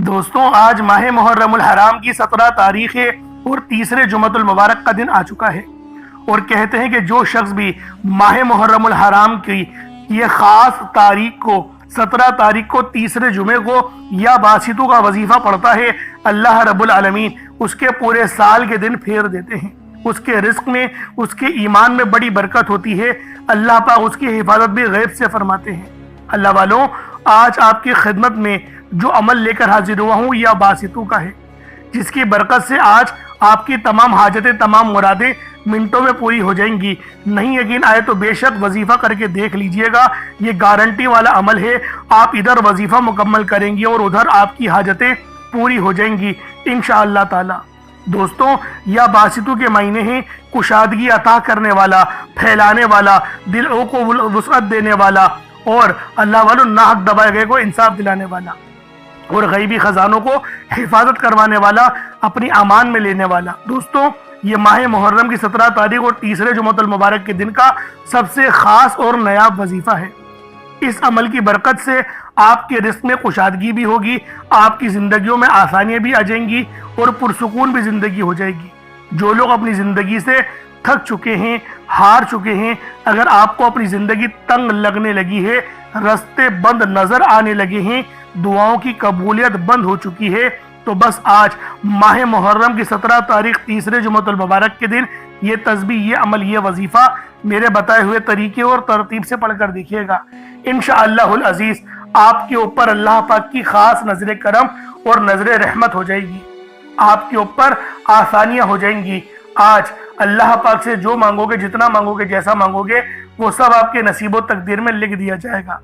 دوستوں، آج ماہ محرم الحرام کی 17 تاریخ ہے اور تیسرے جمعۃ المبارک کا دن آ چکا ہے۔ اور کہتے ہیں کہ جو شخص بھی ماہ محرم الحرام کی یہ خاص تاریخ کو 17 تاریخ کو تیسرے جمعے کو یا باسطوں کا وظیفہ پڑھتا ہے، اللہ رب العالمین اس کے پورے سال کے دن پھیر دیتے ہیں۔ اس کے رزق میں، اس کے ایمان میں بڑی برکت ہوتی ہے۔ اللہ پاک اس کی حفاظت بھی غیب سے فرماتے ہیں۔ اللہ والوں، آج آپ کی خدمت میں جو عمل لے کر حاضر ہوا ہوں یا باسطوں کا ہے، جس کی برکت سے آج آپ کی تمام حاجتیں، تمام مرادیں منٹوں میں پوری ہو جائیں گی۔ نہیں یقین آئے تو بے شک وظیفہ کر کے دیکھ لیجئے گا، یہ گارنٹی والا عمل ہے۔ آپ ادھر وظیفہ مکمل کریں گے اور ادھر آپ کی حاجتیں پوری ہو جائیں گی انشاءاللہ تعالی۔ دوستوں، یا باسطوں کے مہینے ہیں، کشادگی عطا کرنے والا، پھیلانے والا، دلوں کو وسعت دینے والا، اور اللہ والوں ناحق دبائے گئے کو انصاف دلانے والا، اور غیبی خزانوں کو حفاظت کروانے والا، اپنی امان میں لینے والا۔ دوستوں، یہ ماہ محرم کی 17 تاریخ اور تیسرے جمعۃ المبارک کے دن کا سب سے خاص اور نایاب وظیفہ ہے۔ اس عمل کی برکت سے آپ کے رزق میں کشادگی بھی ہوگی، آپ کی زندگیوں میں آسانیاں بھی آ جائیں گی اور پرسکون بھی زندگی ہو جائے گی۔ جو لوگ اپنی زندگی سے تھک چکے ہیں، ہار چکے ہیں، اگر آپ کو اپنی زندگی تنگ لگنے لگی ہے، رستے بند نظر آنے لگے ہیں، دعاؤں کی قبولیت بند ہو چکی ہے، تو بس آج ماہ محرم کی 17 تاریخ تیسرے جمعۃ المبارک کے دن یہ تسبیح، یہ عمل، یہ وظیفہ میرے بتائے ہوئے طریقے اور ترتیب سے پڑھ کر دیکھیے گا۔ انشاءاللہ العزیز آپ کے اوپر اللہ پاک کی خاص نظر کرم اور نظر رحمت ہو جائے گی، آپ کے اوپر آسانیاں ہو جائیں گی۔ آج اللہ پاک سے جو مانگو گے، جتنا مانگو گے، جیسا مانگو گے، وہ سب آپ کے نصیب و تقدیر میں لکھ دیا جائے گا۔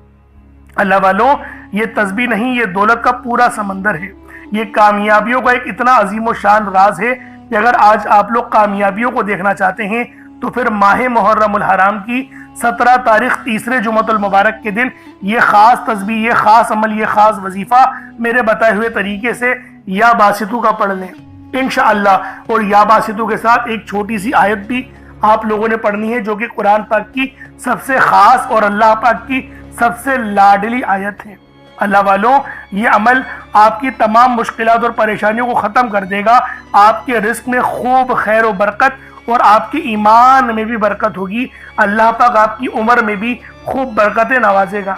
اللہ والوں، یہ تسبیح نہیں، یہ دولت کا پورا سمندر ہے۔ یہ کامیابیوں کا ایک اتنا عظیم و شان راز ہے کہ اگر آج آپ لوگ کامیابیوں کو دیکھنا چاہتے ہیں تو پھر ماہ محرم الحرام کی 17 تاریخ تیسرے جمعۃ المبارک کے دن یہ خاص تسبیح، یہ خاص عمل، یہ خاص وظیفہ میرے بتائے ہوئے طریقے سے یا باسطوں کا پڑھ لیں انشاءاللہ۔ اور یا باسطوں کے ساتھ ایک چھوٹی سی آیت بھی آپ لوگوں نے پڑھنی ہے، جو کہ قرآن پاک کی سب سے خاص اور اللہ پاک کی سب سے لاڈلی آیت ہے۔ اللہ والوں، یہ عمل آپ کی تمام مشکلات اور پریشانیوں کو ختم کر دے گا، آپ کے رزق میں خوب خیر و برکت اور آپ کی ایمان میں بھی برکت ہوگی، اللہ پاک آپ کی عمر میں بھی خوب برکتیں نوازے گا۔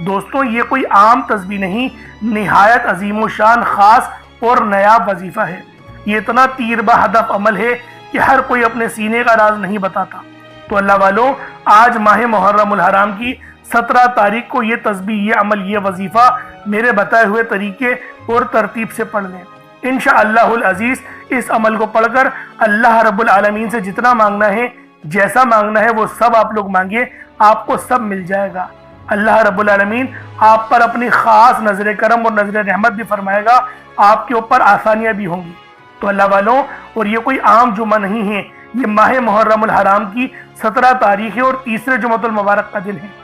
دوستوں، یہ کوئی عام تسبیح نہیں، نہایت عظیم و شان، خاص اور نایاب وظیفہ ہے۔ یہ اتنا تیر بہدف عمل ہے کہ ہر کوئی اپنے سینے کا راز نہیں بتاتا۔ تو اللہ والوں، آج ماہ محرم الحرام کی 17 تاریخ کو یہ تسبیح، یہ عمل، یہ وظیفہ میرے بتائے ہوئے طریقے اور ترتیب سے پڑھ لیں انشاءاللہ العزیز۔ اس عمل کو پڑھ کر اللہ رب العالمین سے جتنا مانگنا ہے، جیسا مانگنا ہے، وہ سب آپ لوگ مانگے، آپ کو سب مل جائے گا۔ اللہ رب العالمین آپ پر اپنی خاص نظر کرم اور نظر رحمت بھی فرمائے گا، آپ کے اوپر آسانیاں بھی ہوں گی۔ تو اللہ والوں، اور یہ کوئی عام جمعہ نہیں ہے، یہ ماہ محرم الحرام کی 17 تاریخ اور تیسرے جمعۃ المبارک کا دن ہے۔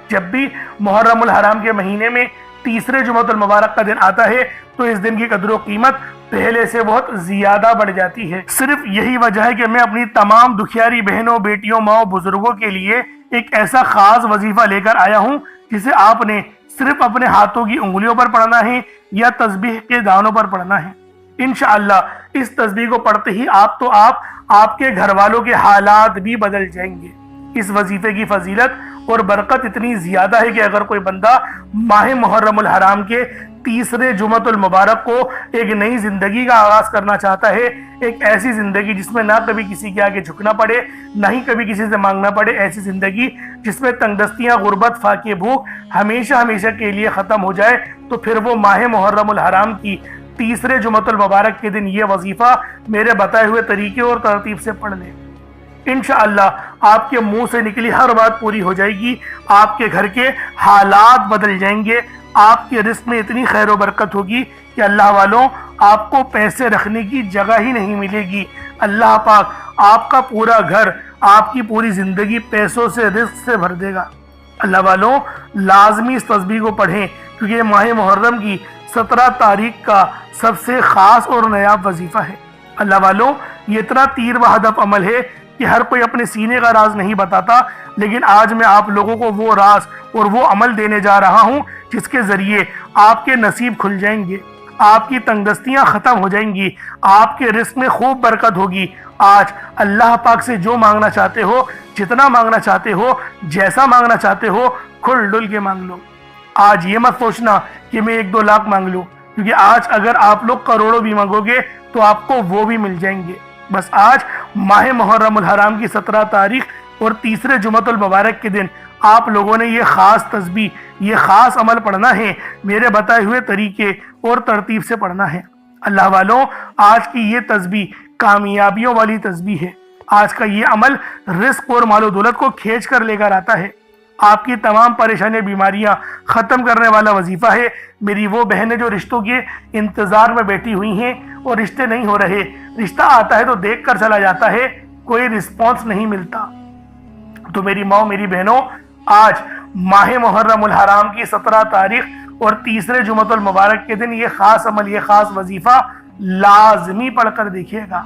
جب بھی محرم الحرام کے مہینے میں تیسرے جمعۃ المبارک کا دن آتا ہے تو اس دن کی قدر و قیمت پہلے سے بہت زیادہ بڑھ جاتی ہے۔ صرف یہی وجہ ہے کہ میں اپنی تمام دکھیاری بہنوں، بیٹیوں، ماؤں، بزرگوں کے لیے ایک ایسا خاص وظیفہ لے کر آیا ہوں جسے آپ نے صرف اپنے ہاتھوں کی انگلیوں پر پڑھنا ہے یا تسبیح کے دانوں پر پڑھنا ہے۔ انشاءاللہ اس تسبیح کو پڑھتے ہی آپ کے گھر والوں کے حالات بھی بدل جائیں گے۔ اس وظیفے کی فضیلت اور برکت اتنی زیادہ ہے کہ اگر کوئی بندہ ماہ محرم الحرام کے تیسرے جمعۃ المبارک کو ایک نئی زندگی کا آغاز کرنا چاہتا ہے، ایک ایسی زندگی جس میں نہ کبھی کسی کے آگے جھکنا پڑے، نہ ہی کبھی کسی سے مانگنا پڑے، ایسی زندگی جس میں تنگ دستیاں، غربت، فاقے، بھوک ہمیشہ ہمیشہ کے لیے ختم ہو جائے، تو پھر وہ ماہ محرم الحرام کی تیسرے جمعۃ المبارک کے دن یہ وظیفہ میرے بتائے ہوئے طریقے اور ترتیب سے پڑھ لیں انشاءاللہ۔ آپ کے منہ سے نکلی ہر بات پوری ہو جائے گی، آپ کے گھر کے حالات بدل جائیں گے، آپ کے رزق میں اتنی خیر و برکت ہوگی کہ اللہ والوں، آپ کو پیسے رکھنے کی جگہ ہی نہیں ملے گی۔ اللہ پاک آپ کا پورا گھر، آپ کی پوری زندگی پیسوں سے، رزق سے بھر دے گا۔ اللہ والوں، لازمی اس تسبیح کو پڑھیں کیونکہ یہ ماہ محرم کی 17 تاریخ کا سب سے خاص اور نایاب وظیفہ ہے۔ اللہ والوں، یہ اتنا تیر بہدف عمل ہے کہ ہر کوئی اپنے سینے کا راز نہیں بتاتا، لیکن آج میں آپ لوگوں کو وہ راز اور وہ عمل دینے جا رہا ہوں جس کے ذریعے آپ کے نصیب کھل جائیں گے، آپ کی تنگدستیاں ختم ہو جائیں گی، آپ کے رزق میں خوب برکت ہوگی۔ آج اللہ پاک سے جو مانگنا چاہتے ہو، جتنا مانگنا چاہتے ہو، جیسا مانگنا چاہتے ہو، کھل ڈل کے مانگ لو۔ آج یہ مت سوچنا کہ میں 1-2 لاکھ مانگ لوں، کیونکہ آج اگر آپ لوگ کروڑوں بھی مانگو گے تو آپ کو وہ بھی مل جائیں گے۔ بس آج ماہ محرم الحرام کی 17 تاریخ اور تیسرے جمعۃ المبارک کے دن آپ لوگوں نے یہ خاص تسبیح، یہ خاص عمل پڑھنا ہے، میرے بتائے ہوئے طریقے اور ترتیب سے پڑھنا ہے۔ اللہ والوں، آج کی یہ تسبیح کامیابیوں والی تسبیح ہے۔ آج کا یہ عمل رزق اور مال و دولت کو کھینچ کر لے کر آتا ہے۔ آپ کی تمام پریشانی بیماریاں ختم کرنے والا وظیفہ ہے۔ میری وہ بہنیں جو رشتوں کے انتظار میں بیٹھی ہوئی ہیں اور رشتے نہیں ہو رہے، رشتہ آتا ہے تو دیکھ کر چلا جاتا ہے، کوئی رسپانس نہیں ملتا، تو میری ماں، میری بہنوں، آج ماہ محرم الحرام کی 17 تاریخ اور تیسرے جمعۃ المبارک کے دن یہ خاص عمل، یہ خاص وظیفہ لازمی پڑھ کر دیکھیے گا۔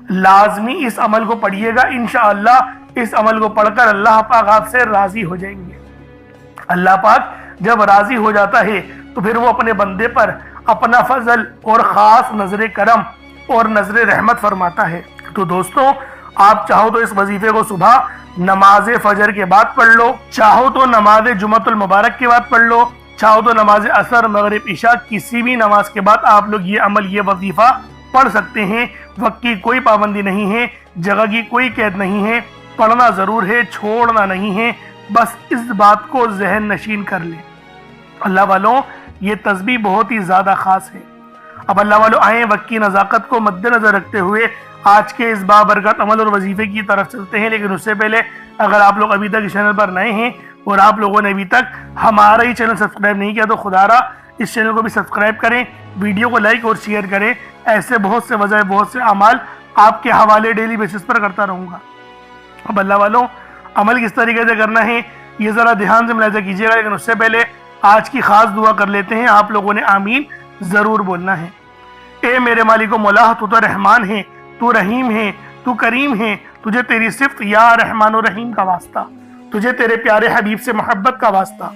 لازمی اس عمل کو پڑھیے گا، انشاءاللہ اس عمل کو پڑھ کر اللہ پاک آپ سے راضی ہو جائیں گے۔ اللہ پاک جب راضی ہو جاتا ہے تو پھر وہ اپنے بندے پر اپنا فضل اور خاص نظر کرم اور نظر رحمت فرماتا ہے۔ تو دوستوں، آپ چاہو تو اس وظیفے کو صبح نماز فجر کے بعد پڑھ لو، چاہو تو نماز جمعۃ المبارک کے بعد پڑھ لو، چاہو تو نماز عصر، مغرب، عشاء کسی بھی نماز کے بعد آپ لوگ یہ عمل، یہ وظیفہ پڑھ سکتے ہیں۔ وقت کی کوئی پابندی نہیں ہے، جگہ کی کوئی قید نہیں ہے، پڑھنا ضرور ہے، چھوڑنا نہیں ہے، بس اس بات کو ذہن نشین کر لیں۔ اللہ والوں، یہ تسبیح بہت ہی زیادہ خاص ہے۔ اب اللہ والوں آئیں، وقت کی نزاکت کو مد نظر رکھتے ہوئے آج کے اس بابرکت عمل اور وظیفے کی طرف چلتے ہیں۔ لیکن اس سے پہلے اگر آپ لوگ ابھی تک اس چینل پر نئے ہیں اور آپ لوگوں نے ابھی تک ہمارا ہی چینل سبسکرائب نہیں کیا تو خدا را اس چینل کو بھی سبسکرائب کریں، ویڈیو کو لائک اور شیئر کریں۔ ایسے بہت سے وظائف، بہت سے اعمال آپ کے حوالے ڈیلی بیسس پر کرتا رہوں گا۔ اب اللہ والوں، عمل کس طریقے سے کرنا ہے یہ ذرا دھیان سے ملاحظہ کیجیے گا، لیکن اس سے پہلے آج کی خاص دعا کر لیتے ہیں۔ آپ لوگوں نے آمین ضرور بولنا ہے۔ اے میرے مالک و مولا، تو رحمان ہے، تو رحیم ہے، تو کریم ہے، تجھے تیری صفت یا رحمان و رحیم کا واسطہ، تجھے تیرے پیارے حبیب سے محبت کا واسطہ،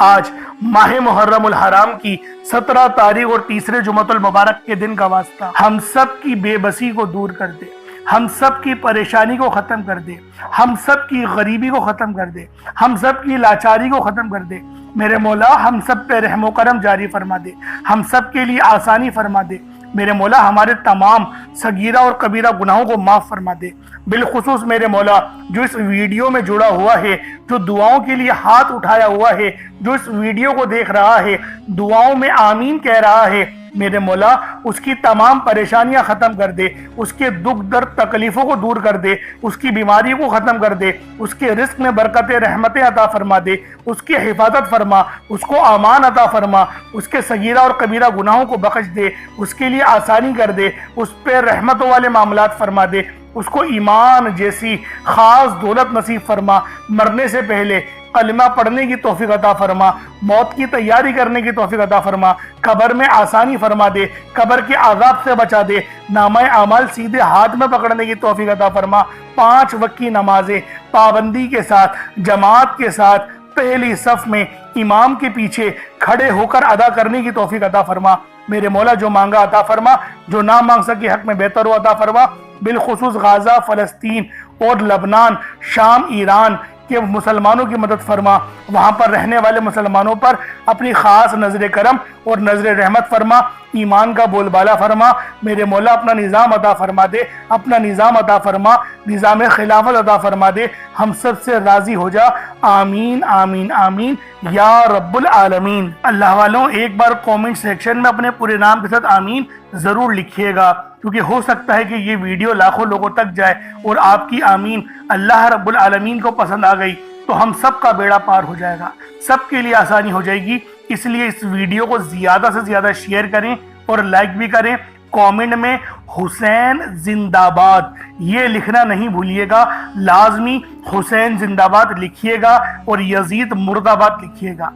آج ماہ محرم الحرام کی 17 تاریخ اور تیسرے جمعۃ المبارک کے دن کا واسطہ، ہم سب کی بے بسی کو دور کر دے، ہم سب کی پریشانی کو ختم کر دے، ہم سب کی غریبی کو ختم کر دے، ہم سب کی لاچاری کو ختم کر دے۔ میرے مولا، ہم سب پہ رحم و کرم جاری فرما دے، ہم سب کے لیے آسانی فرما دے۔ میرے مولا، ہمارے تمام صغیرہ اور کبیرہ گناہوں کو معاف فرما دے۔ بالخصوص میرے مولا، جو اس ویڈیو میں جڑا ہوا ہے، جو دعاؤں کے لیے ہاتھ اٹھایا ہوا ہے، جو اس ویڈیو کو دیکھ رہا ہے، دعاؤں میں آمین کہہ رہا ہے، میرے مولا اس کی تمام پریشانیاں ختم کر دے، اس کے دکھ درد تکلیفوں کو دور کر دے، اس کی بیماری کو ختم کر دے، اس کے رزق میں برکتیں رحمتیں عطا فرما دے، اس کی حفاظت فرما، اس کو امان عطا فرما، اس کے صغیرہ اور کبیرہ گناہوں کو بخش دے، اس کے لیے آسانی کر دے، اس پہ رحمتوں والے معاملات فرما دے، اس کو ایمان جیسی خاص دولت نصیب فرما، مرنے سے پہلے کلمہ پڑھنے کی توفیق عطا فرما، موت کی تیاری کرنے کی توفیق عطا فرما، قبر میں آسانی فرما دے، قبر کے عذاب سے بچا دے، نامہ اعمال سیدھے ہاتھ میں پکڑنے کی توفیق عطا فرما، 5 وقت کی نمازیں پابندی کے ساتھ، جماعت کے ساتھ، پہلی صف میں امام کے پیچھے کھڑے ہو کر ادا کرنے کی توفیق عطا فرما۔ میرے مولا، جو مانگا عطا فرما، جو نہ مانگ سکے حق میں بہتر ہو عطا فرما۔ بالخصوص غزہ، فلسطین اور لبنان، شام، ایران کہ مسلمانوں کی مدد فرما، وہاں پر رہنے والے مسلمانوں پر اپنی خاص نظر کرم اور نظر رحمت فرما، ایمان کا بول بالا فرما۔ میرے مولا، اپنا نظام عطا فرما دے، اپنا نظام عطا فرما، نظام خلافت عطا فرما دے، ہم سب سے راضی ہو جا، آمین آمین آمین یا رب العالمین۔ اللہ والوں، ایک بار کومنٹ سیکشن میں اپنے پورے نام کے ساتھ آمین ضرور لکھیے گا، کیونکہ ہو سکتا ہے کہ یہ ویڈیو لاکھوں لوگوں تک جائے اور آپ کی آمین اللہ رب العالمین کو پسند آ گئی تو ہم سب کا بیڑا پار ہو جائے گا، سب کے لیے آسانی ہو جائے گی۔ اس لیے اس ویڈیو کو زیادہ سے زیادہ شیئر کریں اور لائک بھی کریں۔ کومنٹ میں حسین زندہ باد یہ لکھنا نہیں بھولیے گا، لازمی حسین زندہ باد لکھیے گا اور یزید مرد آباد لکھیے گا۔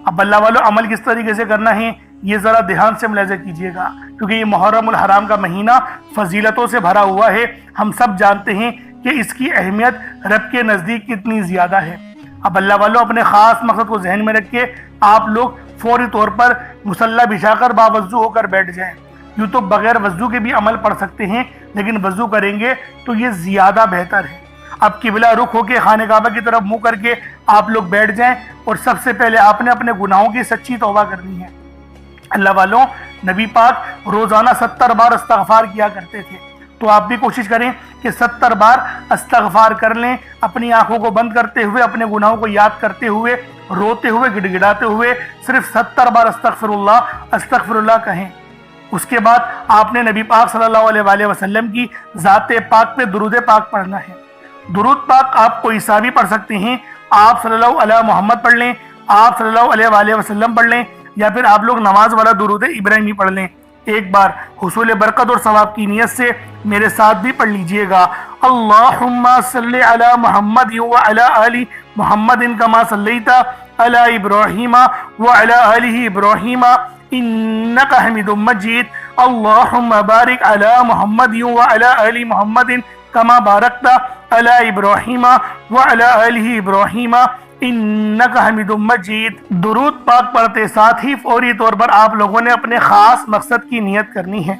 اب اللہ والوں، عمل کس طریقے سے کرنا ہے یہ ذرا دھیان سے ملاحظہ کیجیے گا، کیونکہ یہ محرم الحرام کا مہینہ فضیلتوں سے بھرا ہوا ہے۔ ہم سب جانتے ہیں کہ اس کی اہمیت رب کے نزدیک کتنی زیادہ ہے۔ اب اللہ والوں، اپنے خاص مقصد کو ذہن میں رکھ کے آپ لوگ فوری طور پر مصلی بچھا کر باوضو ہو کر بیٹھ جائیں۔ یوں تو بغیر وضو کے بھی عمل پڑھ سکتے ہیں، لیکن وضو کریں گے تو یہ زیادہ بہتر ہے۔ اب قبلہ رخ ہو کے خانہ کعبہ کی طرف منہ کر کے آپ لوگ بیٹھ جائیں، اور سب سے پہلے آپ نے اپنے گناہوں کی سچی توبہ کرنی ہے۔ اللہ والوں، نبی پاک روزانہ 70 بار استغفار کیا کرتے تھے، تو آپ بھی کوشش کریں کہ 70 بار استغفار کر لیں، اپنی آنکھوں کو بند کرتے ہوئے، اپنے گناہوں کو یاد کرتے ہوئے، روتے ہوئے، گڑ گڑاتے ہوئے صرف 70 بار استغفر اللہ کہیں۔ اس کے بعد آپ نے نبی پاک صلی اللہ علیہ وآلہ وسلم کی ذات پاک پہ درود پاک پڑھنا ہے۔ درود پاک آپ کوئی سا بھی پڑھ سکتے ہیں، آپ صلی اللہ علیہ محمد پڑھ لیں، آپ صلی اللہ علیہ وآلہ وسلم پڑھ لیں، یا پھر آپ لوگ نماز والا درود ابراہیمی پڑھ لیں۔ ایک بار حصول برکت اور ثواب کی نیت سے میرے ساتھ بھی پڑھ لیجئے گا۔ اللہم صلی علی محمد وعلی آل محمد کما صلیت علی ابراہیم وعلی آل ابراہیم انک حمید مجید۔ اللہم بارک علی محمد وعلی آل محمد کما بارکت علی ابراہیم وعلی آل ابراہیم انک حمید مجید۔ درود پاک پڑھتے ساتھ ہی فوری طور پر آپ لوگوں نے اپنے خاص مقصد کی نیت کرنی ہے۔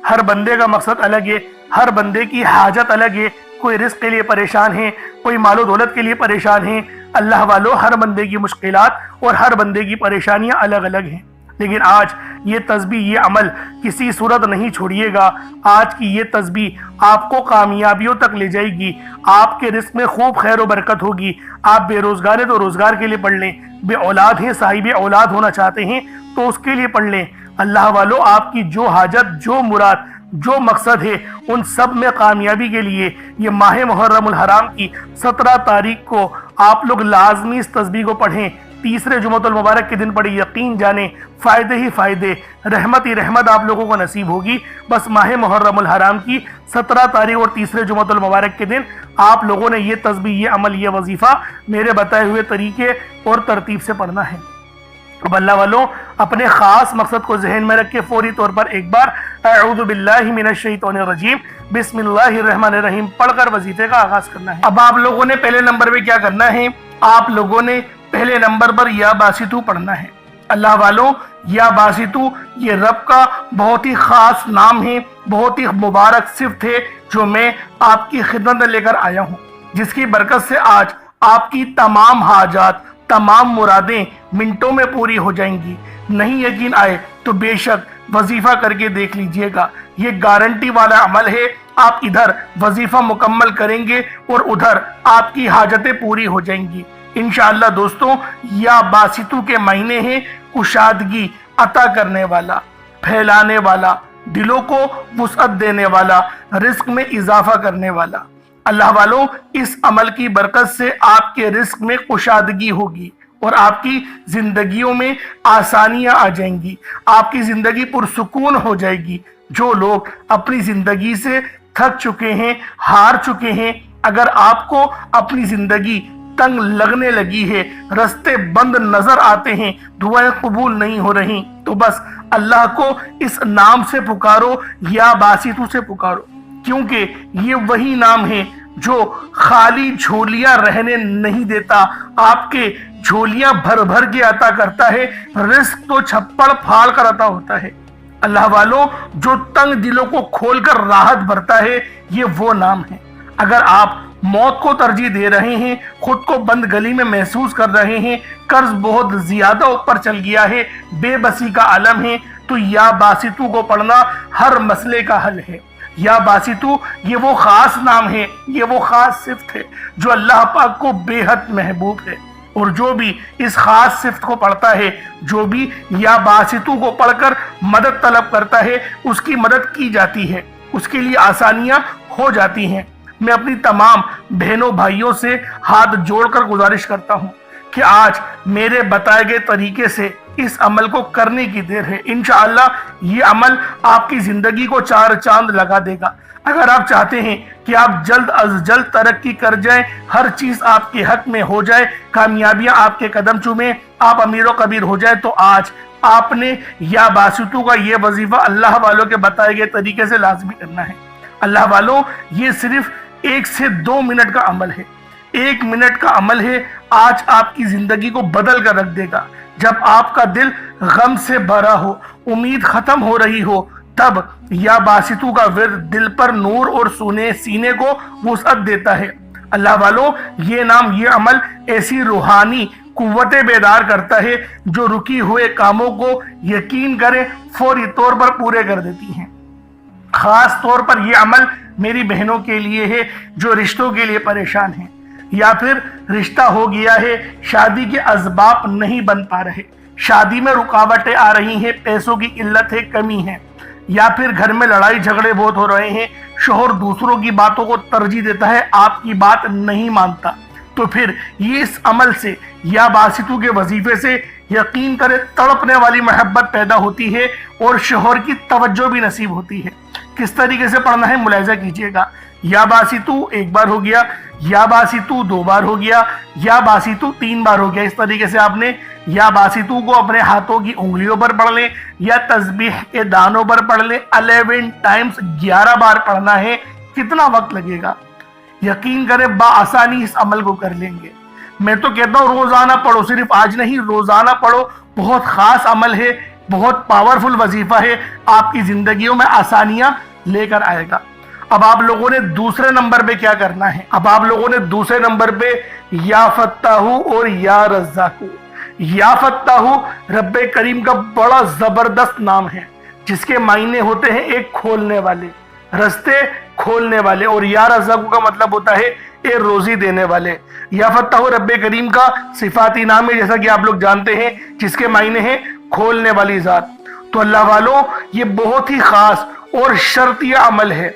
ہر بندے کا مقصد الگ ہے، ہر بندے کی حاجت الگ ہے۔ کوئی رزق کے لیے پریشان ہے، کوئی مال و دولت کے لیے پریشان ہے۔ اللہ والوں، ہر بندے کی مشکلات اور ہر بندے کی پریشانیاں الگ الگ ہیں، لیکن آج یہ تسبیح، یہ عمل کسی صورت نہیں چھوڑیے گا۔ آج کی یہ تسبیح آپ کو کامیابیوں تک لے جائے گی، آپ کے رزق میں خوب خیر و برکت ہوگی۔ آپ بے روزگار ہیں تو روزگار کے لیے پڑھ لیں، بے اولاد ہیں، صاحب اولاد ہونا چاہتے ہیں تو اس کے لیے پڑھ لیں۔ اللہ والوں، آپ کی جو حاجت، جو مراد، جو مقصد ہے، ان سب میں کامیابی کے لیے یہ ماہ محرم الحرام کی 17 تاریخ کو آپ لوگ لازمی اس تسبیح کو پڑھیں۔ تیسرے جمعۃ المبارک کے دن پڑھی، یقین جانیں فائدے ہی فائدے، رحمت ہی رحمت آپ لوگوں کو نصیب ہوگی۔ بس ماہ محرم الحرام کی 17 تاریخ اور تیسرے جمعۃ المبارک کے دن آپ لوگوں نے یہ تسبیح، یہ عمل، یہ وظیفہ میرے بتائے ہوئے طریقے اور ترتیب سے پڑھنا ہے۔ اب اللہ والوں، اپنے خاص مقصد کو ذہن میں رکھ کے فوری طور پر ایک بار اعوذ باللہ من الشیطان الرجیم بسم اللہ الرحمن الرحیم پڑھ کر وظیفے کا آغاز کرنا ہے۔ اب آپ لوگوں نے پہلے نمبر پہ کیا کرنا ہے؟ آپ لوگوں نے پہلے نمبر پر یا باسطو پڑھنا ہے۔ اللہ والوں، یا باسطو یہ رب کا بہت ہی خاص نام ہے، بہت ہی مبارک صفت ہے جو میں آپ کی خدمت میں لے کر آیا ہوں، جس کی برکت سے آج آپ کی تمام حاجات، تمام مرادیں منٹوں میں پوری ہو جائیں گی۔ نہیں یقین آئے تو بے شک وظیفہ کر کے دیکھ لیجئے گا، یہ گارنٹی والا عمل ہے۔ آپ ادھر وظیفہ مکمل کریں گے اور ادھر آپ کی حاجتیں پوری ہو جائیں گی انشاءاللہ۔ دوستوں، یا باسطو کے مہینے ہیں کشادگی عطا کرنے والا، پھیلانے والا، دلوں کو وسعت دینے والا، رزق میں اضافہ کرنے والا۔ اللہ والوں، اس عمل کی برکت سے آپ کے رزق میں کشادگی ہوگی اور آپ کی زندگیوں میں آسانیاں آ جائیں گی، آپ کی زندگی پرسکون ہو جائے گی۔ جو لوگ اپنی زندگی سے تھک چکے ہیں، ہار چکے ہیں، اگر آپ کو اپنی زندگی تنگ لگنے لگی ہے، رستے بند نظر آتے ہیں، دعائیں قبول نہیں ہو رہی، تو بس اللہ کو اس نام سے پکارو، یا باسطو سے پکارو، کیونکہ یہ وہی نام ہے جو خالی جھولیاں رہنے نہیں دیتا، آپ کے جھولیاں بھر بھر کے عطا کرتا ہے، رزق تو چھپڑ پھاڑ کر عطا ہوتا ہے۔ اللہ والوں، جو تنگ دلوں کو کھول کر راحت بھرتا ہے، یہ وہ نام ہے۔ اگر آپ موت کو ترجیح دے رہے ہیں، خود کو بند گلی میں محسوس کر رہے ہیں، قرض بہت زیادہ اوپر چل گیا ہے، بے بسی کا عالم ہے، تو یا باسطو کو پڑھنا ہر مسئلے کا حل ہے۔ یا باسطو یہ وہ خاص نام ہے، یہ وہ خاص صفت ہے جو اللہ پاک کو بے حد محبوب ہے، اور جو بھی اس خاص صفت کو پڑھتا ہے، جو بھی یا باسطو کو پڑھ کر مدد طلب کرتا ہے، اس کی مدد کی جاتی ہے، اس کے لیے آسانیاں ہو جاتی ہیں۔ میں اپنی تمام بہنوں بھائیوں سے ہاتھ جوڑ کر گزارش کرتا ہوں کہ آج میرے بتائے گئے طریقے سے اس عمل کو کرنے کی دیر ہے۔ انشاءاللہ یہ عمل آپ کی زندگی کو چار چاند لگا دے گا۔ اگر آپ چاہتے ہیں کہ آپ جلد از جلد ترقی کر جائیں، ہر چیز آپ کے حق میں ہو جائے، کامیابیاں آپ کے قدم چومیں، آپ امیر و کبیر ہو جائے، تو آج آپ نے یا باسطو کا یہ وظیفہ اللہ والوں کے بتائے گئے طریقے سے لازمی کرنا ہے۔ اللہ والوں، یہ صرف 1 سے 2 منٹ کا عمل ہے، 1 منٹ کا عمل ہے، آج آپ کی زندگی کو بدل کر رکھ دے گا۔ جب آپ کا دل غم سے بھرا ہو، امید ختم ہو رہی ہو، تب یا باسطو کا ورد دل پر نور اور سینے کو وسعت دیتا ہے۔ اللہ والوں، یہ نام، یہ عمل ایسی روحانی قوتیں بیدار کرتا ہے جو رکی ہوئے کاموں کو یقین کرے فوری طور پر پورے کر دیتی ہیں۔ خاص طور پر یہ عمل میری بہنوں کے لیے ہے جو رشتوں کے لیے پریشان ہیں، یا پھر رشتہ ہو گیا ہے، شادی کے اسباب نہیں بن پا رہے، شادی میں رکاوٹیں آ رہی ہیں، پیسوں کی قلت ہے، کمی ہے، یا پھر گھر میں لڑائی جھگڑے بہت ہو رہے ہیں، شوہر دوسروں کی باتوں کو ترجیح دیتا ہے، آپ کی بات نہیں مانتا، تو پھر یہ اس عمل سے یا باسطو کے وظیفے سے یقین کرے تڑپنے والی محبت پیدا ہوتی ہے اور شوہر کی توجہ بھی نصیب ہوتی ہے۔ کس طریقے سے پڑھنا ہے ملاحظہ کیجئے گا۔ یا باسطو 1 بار ہو گیا، یا باسطو 2 بار ہو گیا، یا باسطو 3 بار ہو گیا۔ اس طریقے سے آپ نے یا باسطو کو اپنے ہاتھوں کی انگلیوں پر پڑھ لیں یا تسبیح کے دانوں پر پڑھ لیں، 11 ٹائمز 11 بار پڑھنا ہے۔ کتنا وقت لگے گا؟ یقین کریں بآسانی اس عمل کو کر لیں گے۔ میں تو کہتا ہوں روزانہ پڑھو، صرف آج نہیں، روزانہ پڑھو۔ بہت خاص عمل ہے، بہت پاورفل وظیفہ ہے، آپ کی زندگیوں میں آسانیاں لے کر آئے گا۔ اب آپ لوگوں نے دوسرے نمبر پہ کیا کرنا ہے؟ اب آپ لوگوں نے دوسرے نمبر پہ یا فتاح اور یا رزاق۔ یا فتاح رب کریم کا بڑا زبردست نام ہے جس کے معنی ہوتے ہیں ایک کھولنے والے، رستے کھولنے والے، اور یا رزاق کا مطلب ہوتا ہے اے روزی دینے والے۔ یا فتاح رب کریم کا صفاتی نام ہے جیسا کہ آپ لوگ جانتے ہیں، جس کے معنی ہیں کھولنے والی ذات۔ تو اللہ والوں، یہ بہت ہی خاص اور شرطیہ عمل ہے،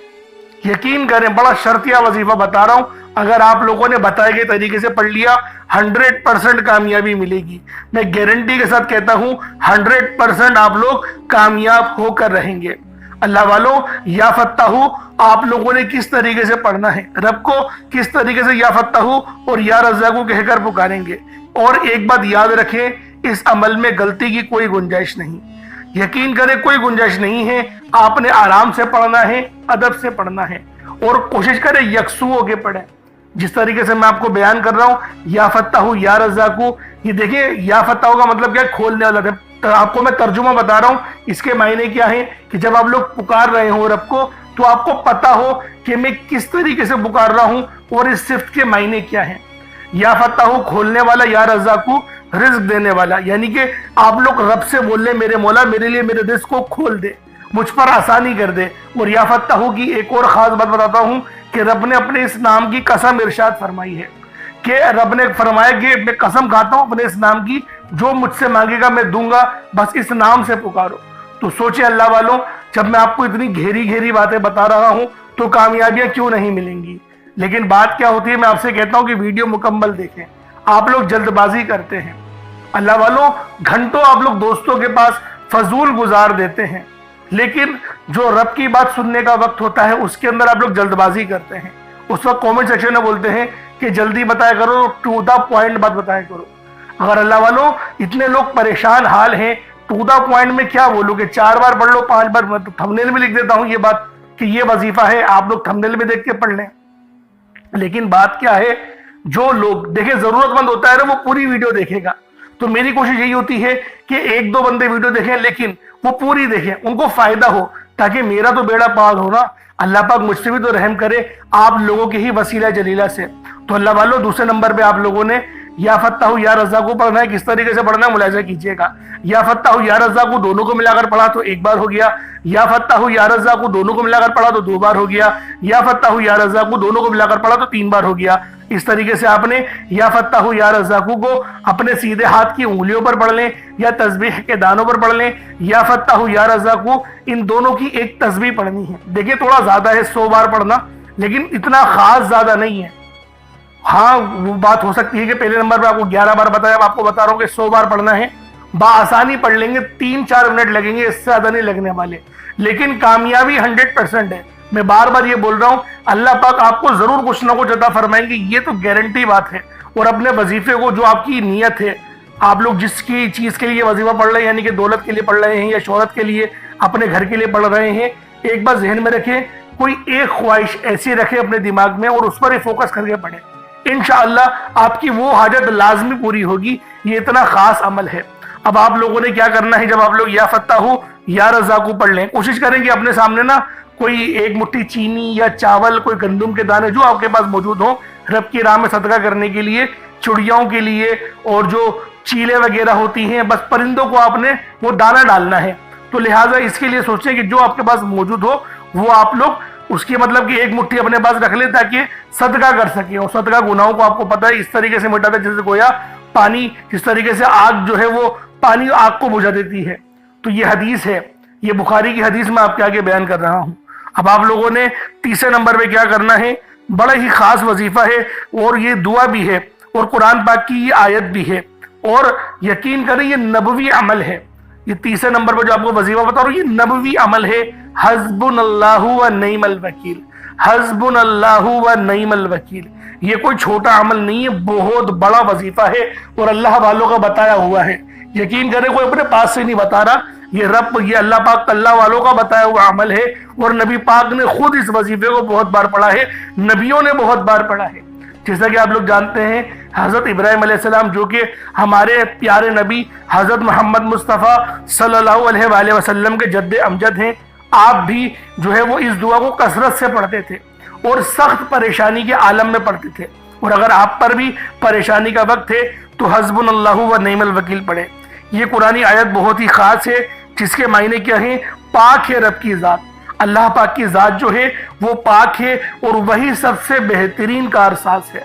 یقین کریں بڑا شرطیہ وظیفہ بتا رہا ہوں۔ اگر آپ لوگوں نے بتائے گئے طریقے سے پڑھ لیا 100% کامیابی ملے گی۔ میں گارنٹی کے ساتھ کہتا ہوں 100% آپ لوگ کامیاب ہو کر رہیں گے۔ اللہ والوں، یا فتاح آپ لوگوں نے کس طریقے سے پڑھنا ہے، رب کو کس طریقے سے یا فتاح اور یا رزاق کہہ کر پکاریں گے۔ اور ایک بات یاد رکھیں، اس عمل میں غلطی کی کوئی گنجائش نہیں، یقین کریں کوئی گنجائش نہیں ہے۔ آپ نے آرام سے پڑھنا ہے، ادب سے پڑھنا ہے، اور کوشش کریں یکسو ہو کے پڑھیں۔ جس طریقے سے میں آپ کو بیان کر رہا ہوں، یا فتاح یا رزاق، یہ دیکھیں یا فتاح کا مطلب کیا ہے؟ کھولنے والا۔ آپ کو میں ترجمہ بتا رہا ہوں، اس کے معنی کیا ہے کہ جب آپ لوگ پکار رہے ہوں رب کو، تو آپ کو پتا ہو کہ میں کس طریقے سے پکار رہا ہوں اور اس صفت کے معنی کیا ہیں۔ یا فتاح کھولنے والا، یا رزاق رزق دینے والا، یعنی کہ آپ لوگ رب سے بول لیں میرے مولا میرے لیے میرے رزق کو کھول دے، مجھ پر آسانی کر دے۔ اور یا فتاح کی ایک اور خاص بات بتاتا ہوں کہ رب نے اپنے اس نام کی قسم ارشاد فرمائی ہے، کہ رب نے فرمایا کہ میں قسم کھاتا ہوں اپنے اس نام کی، جو مجھ سے مانگے گا میں دوں گا، بس اس نام سے پکارو۔ تو سوچیں اللہ والوں، جب میں آپ کو اتنی گہری باتیں بتا رہا ہوں تو کامیابیاں کیوں نہیں ملیں گی؟ لیکن بات کیا ہوتی ہے، میں آپ سے کہتا ہوں کہ ویڈیو مکمل دیکھیں۔ آپ لوگ جلد بازی کرتے ہیں اللہ والوں، گھنٹوں آپ لوگ دوستوں کے پاس فضول گزار دیتے ہیں، لیکن جو رب کی بات سننے کا وقت ہوتا ہے اس کے اندر آپ لوگ جلد بازی کرتے ہیں۔ اس وقت کومنٹ سیکشن میں بولتے ہیں کہ جلدی بتایا کرو، ٹو دا پوائنٹ بات بتایا کرو۔ اگر اللہ والوں اتنے لوگ پریشان حال ہیں، ٹو دا پوائنٹ میں کیا بولو کہ 4 بار پڑھ لو، 5 بار، میں تو تھمبنیل میں لکھ دیتا ہوں یہ بات کہ یہ وظیفہ ہے، آپ لوگ تھمبنیل میں دیکھ کے پڑھ لیں۔ لیکن بات کیا ہے، جو لوگ دیکھیں ضرورت مند ہوتا ہے نا وہ پوری ویڈیو دیکھے گا۔ تو میری کوشش یہی ہوتی ہے کہ 1-2 بندے ویڈیو دیکھیں لیکن وہ پوری دیکھیں، ان کو فائدہ ہو، تاکہ میرا تو بیڑا پار ہو نا، اللہ پاک مجھ سے بھی تو رحم کرے آپ لوگوں کے ہی وسیلہ جلیلہ سے۔ تو اللہ والوں، دوسرے نمبر پہ آپ لوگوں نے یا فتاح یا رزاق کو پڑھنا ہے۔ کس طریقے سے پڑھنا ہے ملاحظہ کیجئے گا۔ یا فتاح یا رزاق دونوں کو ملا کر پڑھا تو 1 بار ہو گیا، یا فتاح یا رزاق دونوں کو ملا کر پڑھا تو 2 بار ہو گیا، یا فتاح یا رزاق دونوں کو ملا کر پڑھا تو 3 بار ہو گیا۔ اس طریقے سے آپ نے یا فتاح یا رزاق کو اپنے سیدھے ہاتھ کی انگلیوں پر پڑھ لیں یا تسبیح کے دانوں پر پڑھ لیں۔ یا فتاح یا رزاق ان دونوں کی ایک تسبیح پڑھنی ہے۔ دیکھیں تھوڑا زیادہ ہے 100 بار پڑھنا، لیکن اتنا خاص زیادہ نہیں ہے۔ ہاں وہ بات ہو سکتی ہے کہ پہلے نمبر پہ آپ کو 11 بار بتایا، اب آپ کو بتا رہا ہوں کہ 100 بار پڑھنا ہے۔ بآسانی پڑھ لیں گے، 3-4 منٹ لگیں گے، اس سے زیادہ نہیں لگنے والے، لیکن کامیابی 100% ہے۔ میں بار بار یہ بول رہا ہوں، اللہ پاک آپ کو ضرور کچھ نہ کچھ عطا فرمائیں گے، یہ تو گارنٹی بات ہے۔ اور اپنے وظیفے کو، جو آپ کی نیت ہے، آپ لوگ جس کی چیز کے لیے وظیفہ پڑھ رہے ہیں، یعنی کہ دولت کے لیے پڑھ رہے ہیں یا شہرت کے لیے، اپنے گھر کے لیے پڑھ رہے ہیں، ایک بات ذہن میں رکھیں، کوئی ایک خواہش ایسی رکھیں اپنے دماغ میں اور اس پر ہی فوکس کر کے پڑھیں۔ انشاءاللہ آپ کی وہ حاجت لازمی پوری ہوگی. یہ اتنا خاص عمل ہے. اب آپ لوگوں نے کیا کرنا ہے، جب آپ لوگ یا فتاحو یا رزاقو پڑھ لیں، کوشش کریں کہ اپنے سامنے نا کوئی ایک مٹھی چینی یا چاول، کوئی گندم کے دانے جو آپ کے پاس موجود ہوں رب کی راہ میں صدقہ کرنے کے لیے، چڑیاؤں کے لیے، اور جو چیلے وغیرہ ہوتی ہیں، بس پرندوں کو آپ نے وہ دانہ ڈالنا ہے. تو لہٰذا اس کے لیے سوچیں کہ جو آپ کے پاس موجود ہو وہ آپ لوگ اس کی مطلب کہ ایک مٹھی اپنے پاس رکھ لیں تاکہ صدقہ کر سکیں. اور صدقہ گناہوں کو آپ کو پتہ ہے اس طریقے سے مٹاتا ہے جیسے گویا پانی، جس طریقے سے آگ جو ہے وہ پانی آگ کو بجھا دیتی ہے. تو یہ حدیث ہے، یہ بخاری کی حدیث میں آپ کے آگے بیان کر رہا ہوں. اب آپ لوگوں نے تیسرے نمبر پہ کیا کرنا ہے، بڑا ہی خاص وظیفہ ہے، اور یہ دعا بھی ہے اور قرآن پاک کی یہ آیت بھی ہے، اور یقین کریں یہ نبوی عمل ہے. یہ تیسرے نمبر پہ جو آپ کو وظیفہ بتا رہا ہوں یہ نبوی عمل ہے. حسبنا اللہ و نعم الوکیل، حسبنا اللہ و نعم الوکیل. یہ کوئی چھوٹا عمل نہیں ہے، بہت بڑا وظیفہ ہے اور اللہ والوں کا بتایا ہوا ہے. یقین کریں کوئی اپنے پاس سے نہیں بتا رہا، یہ اللہ پاک اللہ والوں کا بتایا ہوا عمل ہے. اور نبی پاک نے خود اس وظیفے کو بہت بار پڑھا ہے، نبیوں نے بہت بار پڑھا ہے. جیسا کہ آپ لوگ جانتے ہیں حضرت ابراہیم علیہ السلام جو کہ ہمارے پیارے نبی حضرت محمد مصطفیٰ صلی اللہ علیہ وآلہ وسلم کے جد امجد ہیں، آپ بھی جو ہے وہ اس دعا کو کثرت سے پڑھتے تھے اور سخت پریشانی کے عالم میں پڑھتے تھے. اور اگر آپ پر بھی پریشانی کا وقت ہے تو حسبنا اللہ و نعم الوکیل پڑھیں. یہ قرآنی آیت بہت ہی خاص ہے جس کے معنی کیا ہیں، پاک ہے رب کی ذات. اللہ پاک کی ذات جو ہے وہ پاک ہے اور وہی سب سے بہترین کارساز ہے.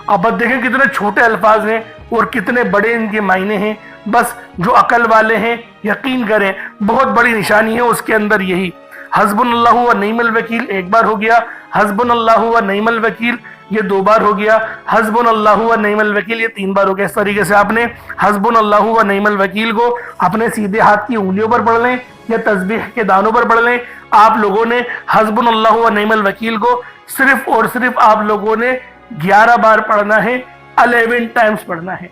اب دیکھیں کتنے چھوٹے الفاظ ہیں اور کتنے بڑے ان کے معنی ہیں. بس جو عقل والے ہیں یقین کریں بہت بڑی نشانی ہے اس کے اندر یہی. حسبنا اللہ و نعم الوکیل ایک بار ہو گیا، حسبنا اللہ و نعم الوکیل یہ 2 بار ہو گیا، حسبنا اللہ و نعم الوکیل یہ 3 بار ہو گیا. اس طریقے سے آپ نے حسبنا اللہ و نعم الوکیل کو اپنے سیدھے ہاتھ کی انگلیوں پر پڑھ لیں یا تسبیح کے دانوں پر پڑھ لیں. آپ لوگوں نے حسبنا اللہ و نعم الوکیل کو صرف اور صرف آپ لوگوں نے 11 بار پڑھنا ہے، 11 ٹائمز پڑھنا ہے.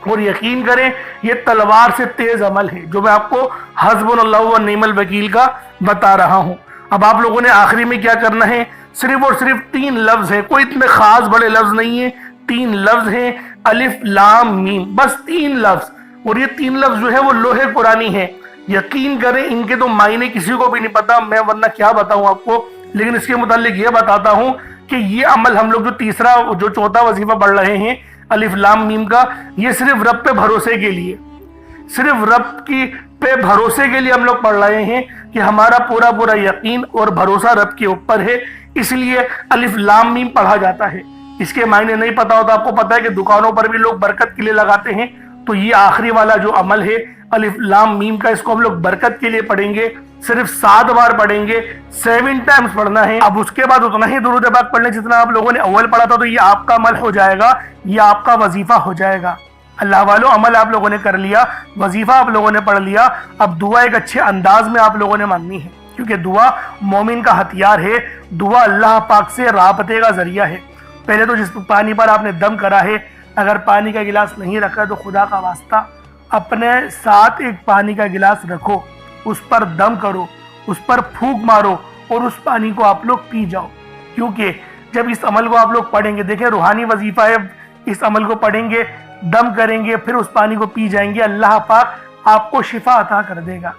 اور یقین کریں یہ تلوار سے تیز عمل ہے جو میں آپ کو حسبنا اللہ و نعم الوکیل کا بتا رہا ہوں. اب آپ لوگوں نے آخری میں کیا کرنا ہے، صرف اور صرف 3 لفظ ہیں، کوئی اتنے خاص بڑے لفظ نہیں ہیں، 3 لفظ ہیں، الف لام میم، بس 3 لفظ. اور یہ 3 لفظ جو ہے وہ لوح قرآنی ہے. یقین کریں ان کے تو معنی کسی کو بھی نہیں پتا، میں ورنہ کیا بتاؤں آپ کو، لیکن اس کے متعلق یہ بتاتا ہوں کہ یہ عمل ہم لوگ جو چوتھا وظیفہ پڑھ رہے ہیں الف لام میم کا، یہ صرف رب پہ بھروسے کے لیے، صرف رب کی پہ بھروسے کے لیے ہم لوگ پڑھ رہے ہیں کہ ہمارا پورا یقین اور بھروسہ رب کے اوپر ہے، اس لیے الف لام میم پڑھا جاتا ہے. اس کے معنی نہیں پتا ہوتا. آپ کو پتا ہے کہ دکانوں پر بھی لوگ برکت کے لیے لگاتے ہیں، تو یہ آخری والا جو عمل ہے الف لام میم کا، اس کو ہم لوگ برکت کے لیے پڑھیں گے. صرف 7 بار پڑھیں گے، 7 ٹائمز پڑھنا ہے. اب اس کے بعد اتنا ہی درود پاک پڑھنے جتنا آپ لوگوں نے اول پڑھا تھا. تو یہ آپ کا عمل ہو جائے گا، یہ آپ کا وظیفہ ہو جائے گا. اللہ والو عمل آپ لوگوں نے کر لیا، وظیفہ آپ لوگوں نے پڑھ لیا. اب دعا ایک اچھے انداز میں آپ لوگوں نے مانگنی ہے، کیونکہ دعا مومن کا ہتھیار ہے. دعا اللہ پاک سے رابطے کا ذریعہ ہے. پہلے تو جس پانی پر آپ نے دم کرا ہے، اگر پانی کا گلاس نہیں رکھا تو خدا کا واسطہ اپنے ساتھ ایک پانی کا گلاس رکھو، اس پر دم کرو، اس پر پھونک مارو اور اس پانی کو آپ لوگ پی جاؤ. کیونکہ جب اس عمل کو آپ لوگ پڑھیں گے، دیکھیں روحانی وظیفہ ہے، اس عمل کو پڑھیں گے، دم کریں گے، پھر اس پانی کو پی جائیں گے، اللہ پاک آپ کو شفا عطا کر دے گا.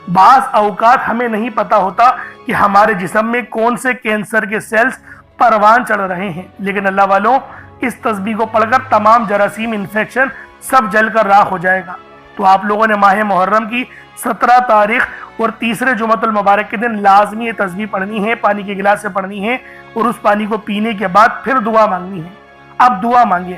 بعض اوقات ہمیں نہیں پتا ہوتا کہ ہمارے جسم میں کون سے کینسر کے سیلز پروان چڑھ رہے ہیں، لیکن اللہ والوں اس تسبیح کو پڑھ کر تمام جراثیم انفیکشن سب جل کر راکھ ہو جائے گا. تو آپ لوگوں نے ماہ محرم کی 17 تاریخ اور تیسرے جمعۃ المبارک کے دن لازمی یہ تسبیح پڑھنی ہے، پانی کے گلاس سے پڑھنی ہے، اور اس پانی کو پینے کے بعد پھر دعا مانگنی ہے. اب دعا مانگیں،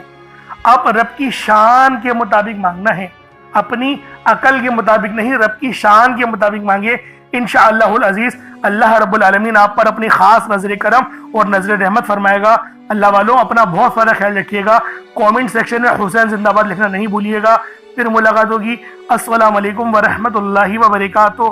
اب رب کی شان کے مطابق مانگنا ہے، اپنی عقل کے مطابق نہیں، رب کی شان کے مطابق مانگے. انشاءاللہ العزیز اللہ رب العالمین آپ پر اپنی خاص نظر کرم اور نظر رحمت فرمائے گا. اللہ والوں اپنا بہت سارا خیال رکھیے گا. کامنٹ سیکشن میں حسین زندہ باد لکھنا نہیں بھولیے گا. پھر ملاقات ہوگی. السلام علیکم ورحمۃ اللہ وبرکاتہ.